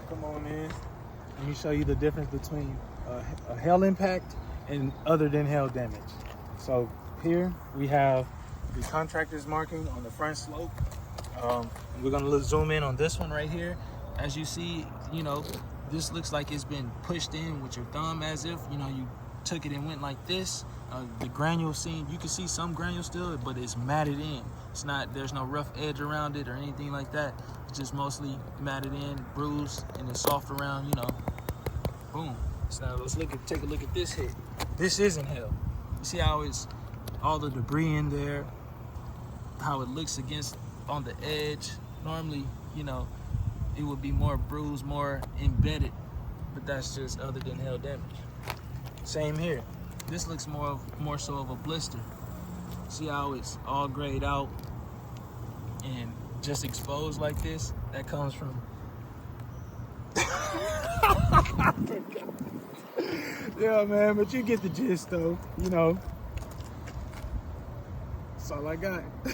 come on in. Let me show you the difference between a hail impact and other than hail damage. So here we have the contractor's marking on the front slope. We're gonna zoom in on this one right here. As you see, you know, this looks like it's been pushed in with your thumb, as if, you know, you took it and went like this. The granule scene, you can see some granule still, but it's matted in. It's not, there's no rough edge around it or anything like that. It's just mostly matted in, bruised, and it's soft around, you know. Boom. So now let's take a look at this hit. This isn't hail. You see how it's all the debris in there, how it looks against on the edge. Normally, you know, it would be more bruised, more embedded, but that's just other than hail damage. Same here. This looks more so of a blister. See how it's all grayed out and just exposed like this? That comes from yeah, man, but you get the gist though, you know. That's all I got.